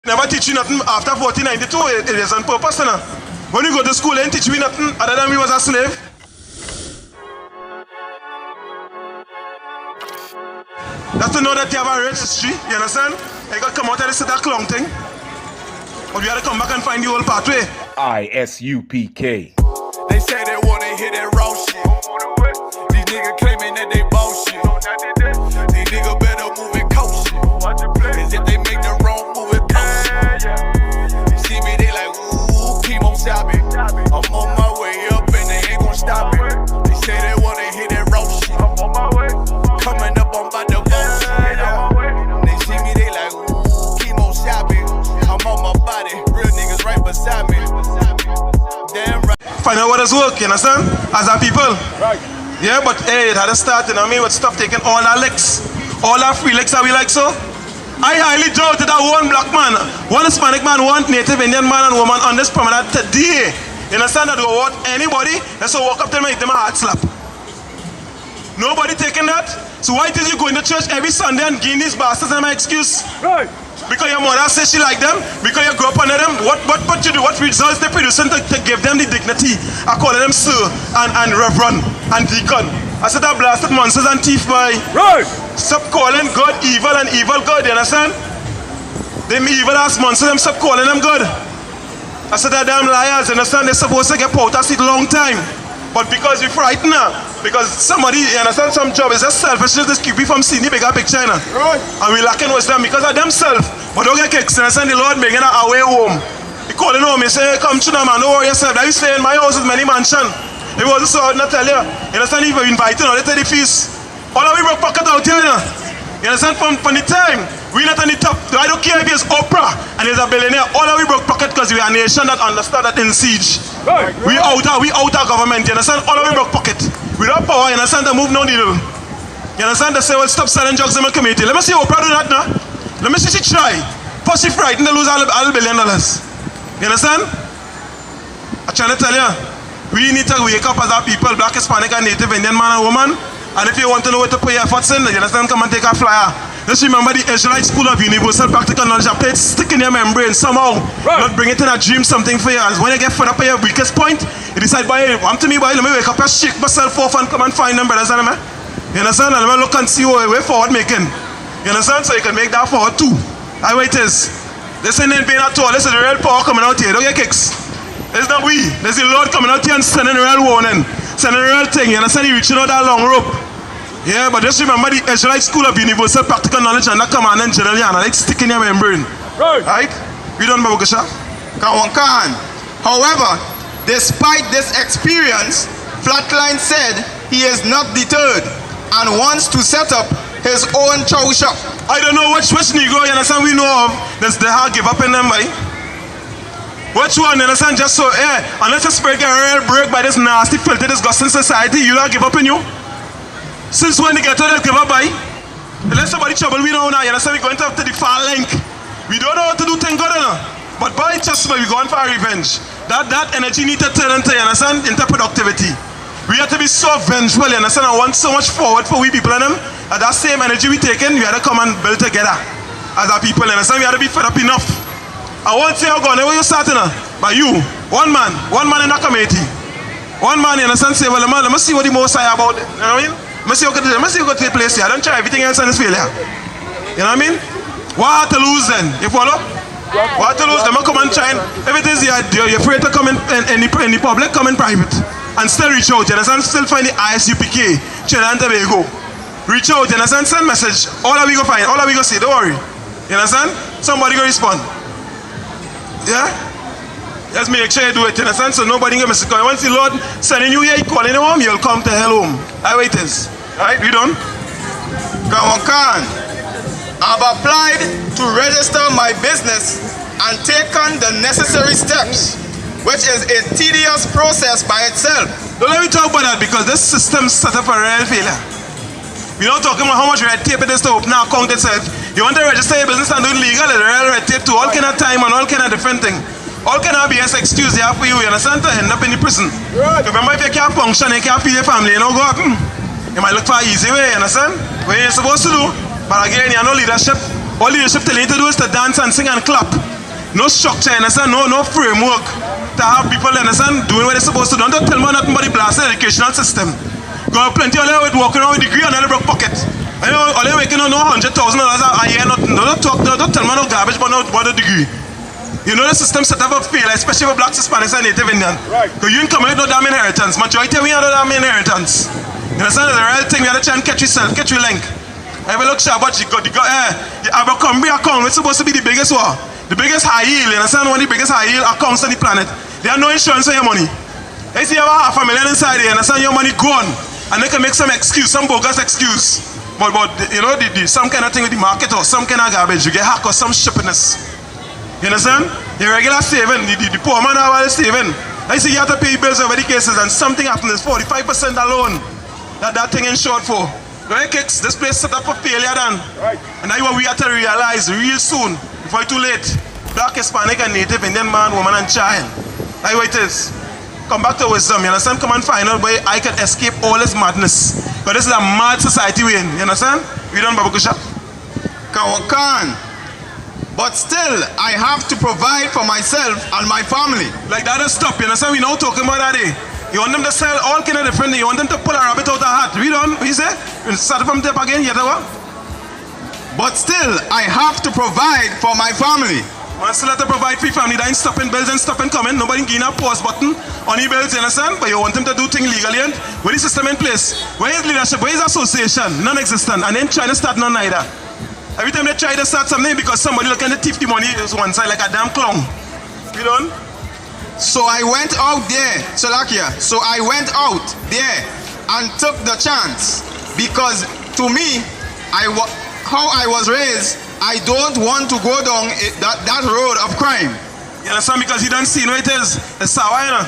Never teach you nothing after 1492. It is on purpose, you know. When you go to school, they teach me nothing other than we was a slave. That's to know that you have a rich history, you understand? You got to come out of this clown thing. But we have to come back and find the whole pathway. I.S.U.P.K. They say they wanna hear that raw shit. These niggas claiming that they bullshit. These niggas better move it coast shit. Cause if they make the wrong move it coast shit. You see me, they like, ooh, keep on stopping. I'm on my way up and they ain't gon' stop it. They say they wanna hear that raw shit. Coming up on by the bullshit. They see me, they like, ooh, keep on stopping. I'm on my body, real niggas right beside me. Damn right. Find out what does work, you understand? As our people. Right. Yeah, but hey, it had to start, you know what I mean, with stuff taking all our licks. All our free licks that we like so. I highly doubt that one black man, one Hispanic man, one Native Indian man and woman on this promenade today. You understand that they want anybody, and so walk up to them and give them a hard slap. Nobody taking that. So why did you go in the church every Sunday and gain these bastards and my excuse? Right. Because your mother says she like them, because you grew up under them, what you do, what results they producing to give them the dignity? I call them sir and reverend and deacon. I said that blasted monsters and thief boy. Right. Stop calling God evil and evil God, you understand? Them evil ass monsters, them stop calling them good. I said that damn liars, you understand? They're supposed to get out of it long time. But because we frightened her, because somebody, you understand, some job is just selfishness, just keep me from seeing the bigger picture, you know? Right. And we lacking wisdom because of themselves. But don't get kicked, you understand? The Lord bringing her away home. He calling home, he say, hey, come to them, man, don't worry yourself. That you stay in my house with many mansion. It wasn't so hard, not tell you. You understand? If you invite you, they tell the feast. All of we broke pocket out here, you know? You understand? From the time, we not on the top. I don't care if he's Oprah and he's a billionaire. All of we broke pocket because we are a nation that understand that in siege. Right. We out our government, you understand? All of we broke pocket. Without power, you understand? They move no needle. You understand? They say, well, stop selling drugs in my community. Let me see Oprah do that now. Let me see she try. First she frightened to lose all $1 billion. You understand? I'm trying to tell you, we need to wake up as our people, black, Hispanic, and Native Indian man and woman. And if you want to know where to put your efforts in, you understand, come and take a flyer. Just remember the Israelite School of Universal Practical Knowledge. I play it, stick in your membrane somehow. Right. Not bring it in a dream, something for you. As when you get fed up at your weakest point, you decide, boy, come to me, boy, let me wake up and shake myself off and come and find them, brothers and them. You understand? And let me look and see what way forward making. You understand? So you can make that forward too. I wait is. This ain't being at all. This is the real power coming out here. Don't get kicks. It's not we. There's the Lord coming out here and sending a real warning. Sending a real thing. You understand? You're reaching out that long rope. Yeah, but just remember the Israelite School of Universal Practical Knowledge and that command in general, and like stick in your membrane. Right? We don't know, Babugasha. Kawankan. However, despite this experience, Flatline said he is not deterred and wants to set up his own chow shop. I don't know which Negro, you understand, we know of. There's the hard give up in them, boy. Which one, you understand, just so, unless you spread a real break by this nasty, filthy, disgusting society, you don't give up in you. Since when they get to that give up by? Unless somebody trouble we know now, you understand, we're going to the far length. We don't know what to do, thank God, you know. But by just we're going for revenge. That energy need to turn into, you understand, into productivity. We have to be so vengeful, you understand, and want so much forward for we people and them. And that same energy we taking, we have to come and build together as our people, you understand, we have to be fed up enough. I won't say how gone, where you starting now? But you, one man in that community. One man, you understand, say, well, let me see what the most I about it, you know what I mean? Let me see what to take place here. I don't try everything else on this failure. You know what I mean? What to lose then? You follow? What to lose? Them come and try and everything's here. You're afraid to come in the public, come in private. And still reach out, you understand? Still find the I.S.U.P.K, Trinidad and Tobago. Reach out, you understand? Send message. All that we go find, all that we go see, don't worry. You understand? Somebody go respond. Yeah? Just make sure you do it, you understand? So nobody can miss it. Once the Lord sending you here, calling you home, you'll come to hell home. I wait is. Alright, we done? Kawankan. I've applied to register my business and taken the necessary steps, which is a tedious process by itself. Don't let me talk about that because this system set up a real failure. We're not talking about how much red tape it is to open an account itself. You want to register your business and do it legal, it's real red tape too. All kind of time and all kind of different things. All kind of BS excuse they have for you, you understand, to end up in the prison. Right. Remember, if you can't function, you can't feed your family, you know, go up. You might look for an easy way, you understand? What you're supposed to do. But again, you have no leadership. All leadership telling you to do is to dance and sing and clap. No structure, you understand? No framework to have people, you understand, doing what they're supposed to do. Don't tell me nothing about the blasted educational system. Got plenty of them walking around with a degree and a broke pocket. I know all they're making no $100,000 a year. Don't tell me no garbage about no degree. You know the system set up for fail, especially for blacks, Hispanics, and Native Indian. Right. Because you ain't come with no damn inheritance. Majority we have no damn inheritance. You understand? It's a real thing. We have to try and catch yourself, catch your link. I will look sharp, but you got the Abercrombie account, it's supposed to be the biggest one. The biggest high yield, you understand? One of the biggest high yield accounts on the planet. They have no insurance for your money. They see you have $500,000 inside there, you understand? Your money gone. And they can make some excuse, some bogus excuse. But you know, some kind of thing with the market or some kind of garbage. You get hacked or some shippiness. You understand? Your regular saving, the poor man have all the saving. I see you have to pay bills over the cases and something happens, 45% alone that thing insured for. Right, kicks, this place set up for failure then. Right. And that's what we have to realize real soon, before it's too late. Black, Hispanic, and Native, Indian man, woman, and child. That's what it is. Come back to wisdom, you understand? Come and find out where I can escape all this madness. But this is a mad society we're in, you understand? We don't Babakusha. Kawakan. But still, I have to provide for myself and my family. Like that is stop, you understand? We're now talking about that day. You want them to sell all kind of different things. You want them to pull a rabbit out of a hat. Read on, what you say? Start from top again, you know what? But still, I have to provide for my family. Man still have to provide for your family. They ain't stopping bills and stopping coming. Nobody getting a pause button on your bills, you understand? But you want them to do things legally. And where is the system in place? Where is leadership? Where is association? Non-existent. And then trying to start none neither. Every time they try to start something because somebody looking to thief the money is one side like a damn clown. Read on. So I went out there, Salakia. So I went out there and took the chance because to me, how I was raised, I don't want to go down that road of crime. You understand? Because you don't see where it is. It's sour, you know.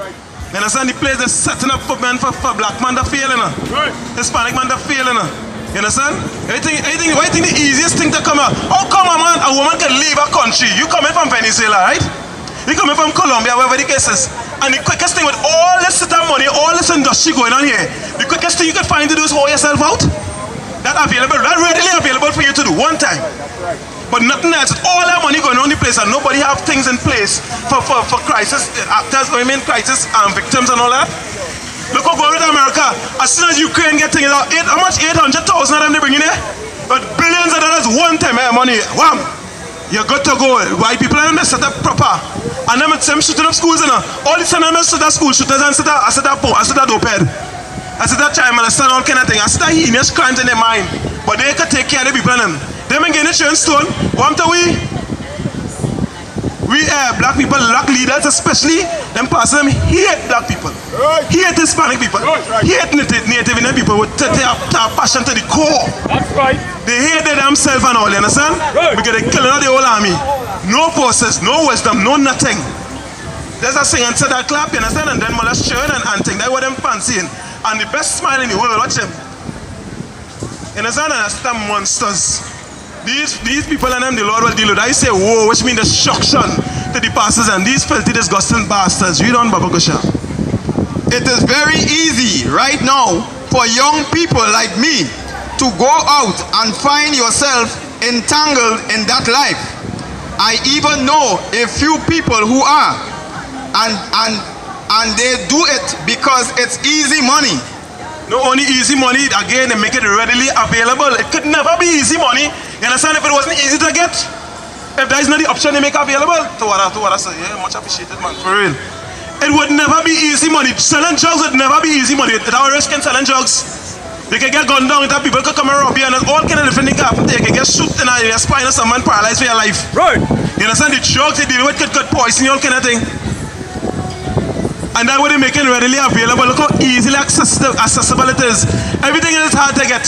Right. You understand? The place is setting up for men for black man to fail, you know. Right. Hispanic man to fail, you know. You understand? Why do you think the easiest thing to come out? How come a woman can leave a country? You coming from Venezuela, right? You coming from Colombia, wherever the case is. And the quickest thing with all this money, all this industry going on here, the quickest thing you can find to do is hold yourself out. That readily available for you to do one time. But nothing else. All that money going on in the place and nobody have things in place for crisis actors, crisis victims and all that. Look what going to America. As soon as Ukraine get things out, how much? 800,000 of them they bring in there? But billions of dollars one time money. Wham! You're good to go. White people are set up proper. And them shooting up schools, you know. All these them shoot at school shooters and sit at dope head. I said that child molesting all kind of thing. I said that heinous crimes in their mind. But they can take care of the people in them. They ain't getting insurance stone. What do we black people, black leaders especially, them pastors them hate black people. Right. Hate Hispanic people. Right. Hate Native Indian people with their passion to the core. That's right. They hate themselves and all, you understand? Right. Because they're killing out the whole army. No forces, no wisdom, no nothing. There's a sing and say that clap, you understand? And then molest children and thing. That's what them fancying. And the best smile in the world, watch them. You understand? And that's them monsters. These people and them, the Lord will deal with. I say, whoa, which means destruction to the pastors and these filthy, disgusting bastards. Read on, Baba Gosha. It is very easy right now for young people like me to go out and find yourself entangled in that life. I even know a few people who are, and they do it because it's easy money. Not only easy money, again, they make it readily available. It could never be easy money. You understand? If it wasn't easy to get, if that is not the option they make available, to what I say, yeah, much appreciated, man, for real. It would never be easy money. Selling drugs would never be easy money. Without risk in selling drugs, they can get gunned down. People could come and rob you, and all kind of different things happen. They can get shot in your spine or someone paralyzed for your life. Right. You understand? The drugs they deal with could poison you, all kind of thing. And that's what they make it readily available. Look how easily accessible it is. Everything is hard to get.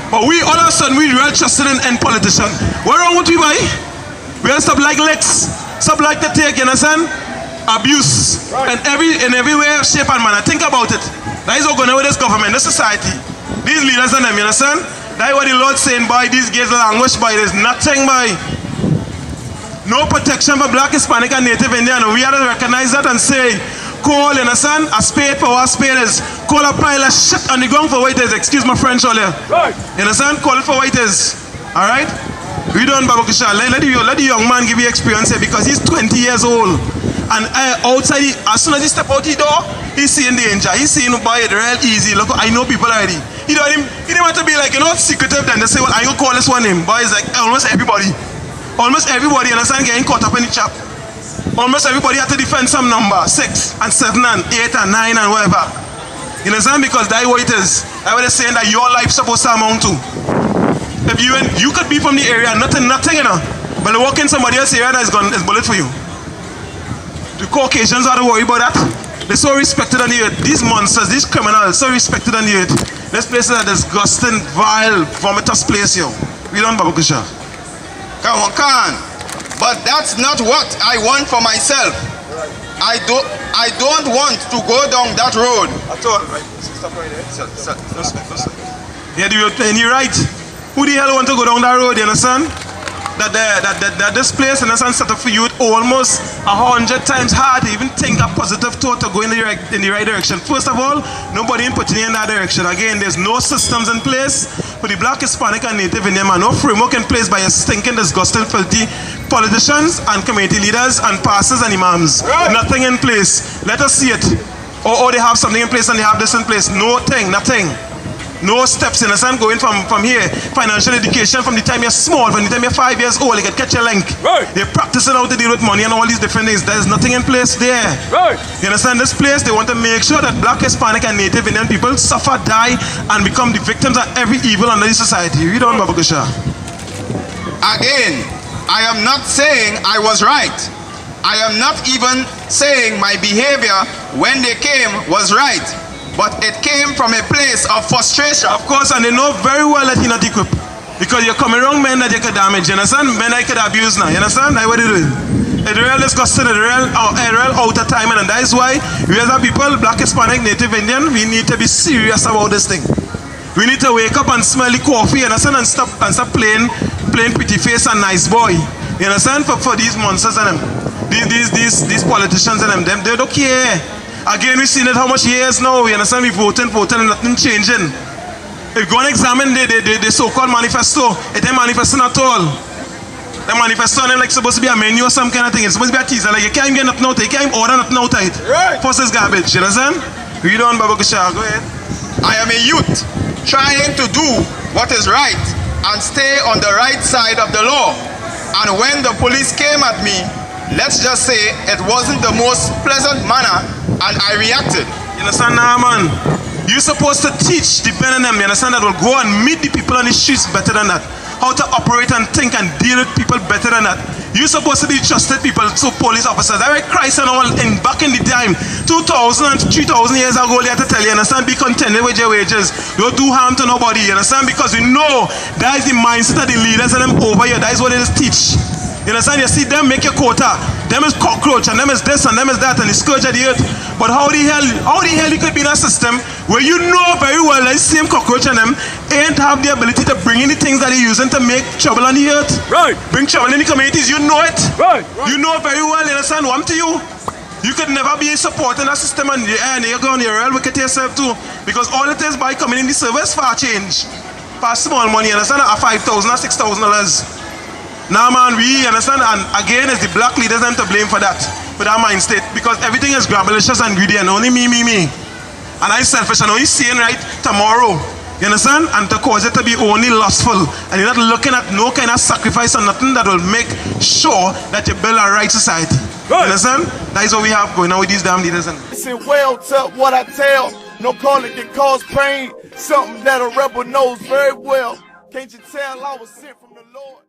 But we, all of a sudden, we really trusted in politicians. What wrong with we, boy? We have to stop like licks. Stop like to take, you understand? Abuse. Right. In every way, shape and manner. Think about it. That is what's going on with this government, this society. These leaders and them, you understand? That is what the Lord's saying, boy, these gays language, boy, there's nothing, boy. No protection for black, Hispanic, and Native Indian. We have to recognize that and say, call, you understand? A spade for what a spade is. Call a pile of shit on the ground for what it is. Excuse my French earlier. Right. You understand? Call it for what it is. Alright? We don't, Babakisha. Let the young man give you experience here because he's 20 years old. And outside, as soon as he step out the door, he's seeing danger. He's seeing boy, it real easy. Look, I know people already. He didn't want to be like, secretive. Then they say, well, I will call this one name. Boy, it's like almost everybody. Almost everybody, understand, getting caught up in the trap. Almost everybody had to defend some number, 6 and 7 and 8 and 9 and whatever. You understand? Because that's what it is. That's what they're saying that your life's supposed to amount to. If you could be from the area, nothing, but they walk in somebody else's area that is bullet for you. The Caucasians are to worry about that. They're so respected on the earth. These monsters, these criminals, so respected on the earth. This place is a disgusting, vile, vomitous place, yo. We don't, Babakusha. Come on, Khan. But that's not what I want for myself. I don't want to go down that road. At all, right? Stop right there. Stop. Yeah, you're right. Who the hell want to go down that road, you understand? That this place, in a sense, set up for you almost 100 times hard to even think a positive thought to go in the right direction. First of all, nobody putting you in that direction. Again, there's no systems in place for the Black, Hispanic, and Native Indian man. No framework in place by your stinking, disgusting, filthy politicians and community leaders and pastors and imams. Right. Nothing in place. Let us see it. Or they have something in place and they have this in place. Nothing. No steps, in a sense, going from here. Financial education from the time you're small, from the time you're 5 years old, you can catch your link. Right. They're practicing how to deal with money and all these different things. There's nothing in place there. Right. You understand? This place, they want to make sure that Black, Hispanic, and Native Indian people suffer, die, and become the victims of every evil under the society. You don't, Babakusha. Again, I am not saying I was right. I am not even saying my behavior when they came was right. But it came from a place of frustration. Of course, and they know very well that you're not equipped. Because you're coming around men that you could damage, you understand? Men that you could abuse now, you understand? That's what it is. It's real disgusting, it's real out of time, and that is why we as a people, Black, Hispanic, Native Indian, we need to be serious about this thing. We need to wake up and smell the coffee, you understand? And stop playing pretty face and nice boy. You understand? For these monsters and them. These politicians and them, they don't care. Again, we've seen it how much years now, you understand? We voting, and nothing changing. If you go and examine the so-called manifesto, it ain't manifesting at all. The manifesto and like supposed to be a menu or some kind of thing. It's supposed to be a teaser. Like you can't even get nothing out of it. You can't even order nothing out of it. Right. First is garbage, you understand? Read on, Babakusha, go ahead. I am a youth trying to do what is right and stay on the right side of the law. And when the police came at me, let's just say it wasn't the most pleasant manner, and I reacted. You understand now, man? You're supposed to teach the men and them, you understand, that will go and meet the people on the streets better than that. How to operate and think and deal with people better than that. You're supposed to be trusted people, so police officers. That way Christ and all, back in the time, 2,000 and 3,000 years ago, they had to tell you, understand, be contented with your wages. Don't do harm to nobody, you understand? Because we know that is the mindset of the leaders and them over here. That is what it is teach. You understand? You see them make your quota. Them is cockroach, and them is this, and them is that, and the scourge of the earth. But how the hell you could be in a system where you know very well that the same cockroach and them ain't have the ability to bring in the things that they're using to make trouble on the earth? Right. Bring trouble in the communities, you know it. Right. You know very well, you understand? What to you? You could never be supporting a system and you're going, you're real wicked to yourself too. Because all it is by coming in the service for a change. For small money, you understand? At $5,000 or $6,000. Now, man, we understand, and again, it's the black leaders them to blame for that mind state, because everything is grabalicious and greedy, and only me. And I selfish, and only seeing right tomorrow, you understand? And to cause it to be only lustful, and you're not looking at no kind of sacrifice or nothing that will make sure that you build a right society. Right. You understand? That is what we have going on with these damn leaders. Listen well to what I tell, no calling can cause pain, something that a rebel knows very well. Can't you tell I was sent from the Lord?